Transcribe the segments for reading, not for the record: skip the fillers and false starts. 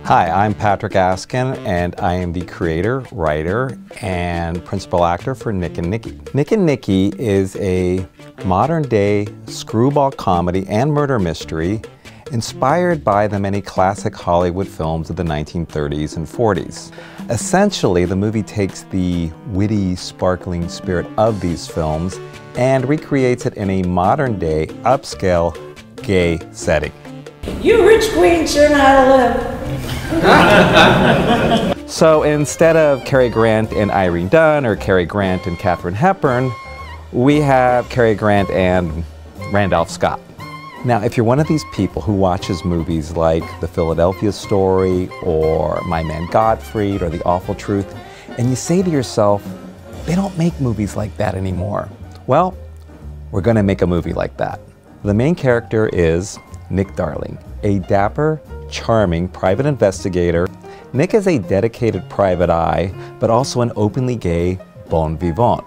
Hi, I'm Patrick Askin, and I am the creator, writer, and principal actor for Nick and Nicky. Nick and Nicky is a modern-day screwball comedy and murder mystery inspired by the many classic Hollywood films of the 1930s and 40s. Essentially, the movie takes the witty, sparkling spirit of these films and recreates it in a modern-day, upscale, gay setting. You rich queen sure know how to live. So instead of Cary Grant and Irene Dunne or Cary Grant and Katharine Hepburn, we have Cary Grant and Randolph Scott. Now, if you're one of these people who watches movies like The Philadelphia Story or My Man Gottfried or The Awful Truth, and you say to yourself, they don't make movies like that anymore. Well, we're going to make a movie like that. The main character is Nick Darling, a dapper, charming private investigator. Nick is a dedicated private eye, but also an openly gay bon vivant.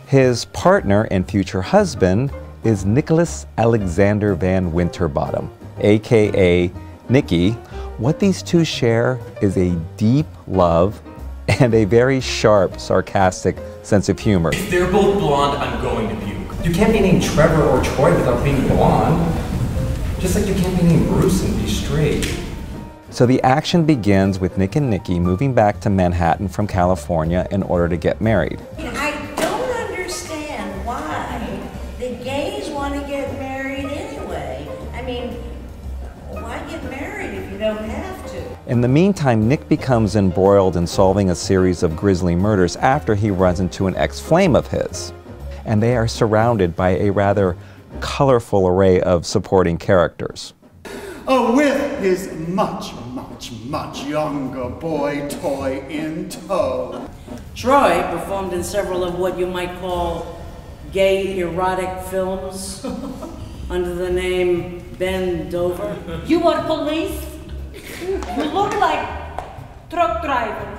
His partner and future husband is Nicholas Alexander Van Winterbottom, aka Nicky. What these two share is a deep love and a very sharp, sarcastic sense of humor. If they're both blonde, I'm going to puke. You can't be named Trevor or Troy without being blonde. Just like you can't be named Bruce and be straight. So the action begins with Nick and Nicky moving back to Manhattan from California in order to get married. I don't understand why the gays want to get married anyway. I mean, why get married if you don't have to? In the meantime, Nick becomes embroiled in solving a series of grisly murders after he runs into an ex-flame of his. And they are surrounded by a rather colorful array of supporting characters. With his much younger boy toy in tow. Troy performed in several of what you might call gay erotic films under the name Ben Dover. You are police? You look like truck driver.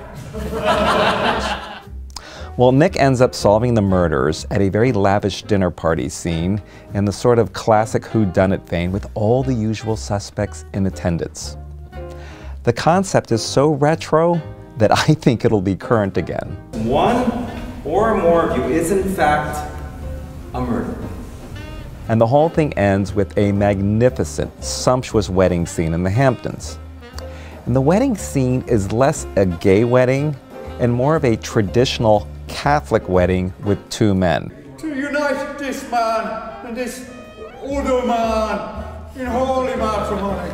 Well, Nick ends up solving the murders at a very lavish dinner party scene in the sort of classic whodunit vein with all the usual suspects in attendance. The concept is so retro that I think it'll be current again. One or more of you is in fact a murder. And the whole thing ends with a magnificent, sumptuous wedding scene in the Hamptons. And the wedding scene is less a gay wedding and more of a traditional Catholic wedding with two men. To unite this man and this other man in holy matrimony.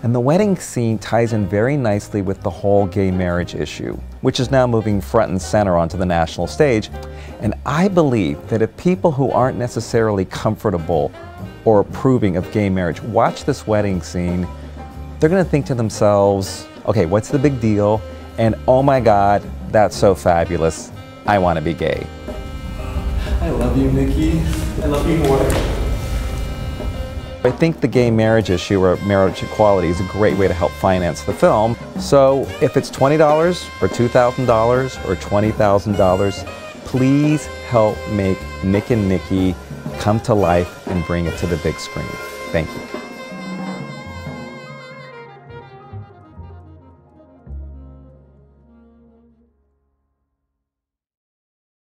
And the wedding scene ties in very nicely with the whole gay marriage issue, which is now moving front and center onto the national stage. And I believe that if people who aren't necessarily comfortable or approving of gay marriage watch this wedding scene, they're going to think to themselves, okay, what's the big deal? And oh my God, that's so fabulous. I want to be gay. I love you, Nicky. I love you more. I think the gay marriage issue or marriage equality is a great way to help finance the film. So if it's $20 or $2,000 or $20,000, please help make Nick and Nicky come to life and bring it to the big screen. Thank you.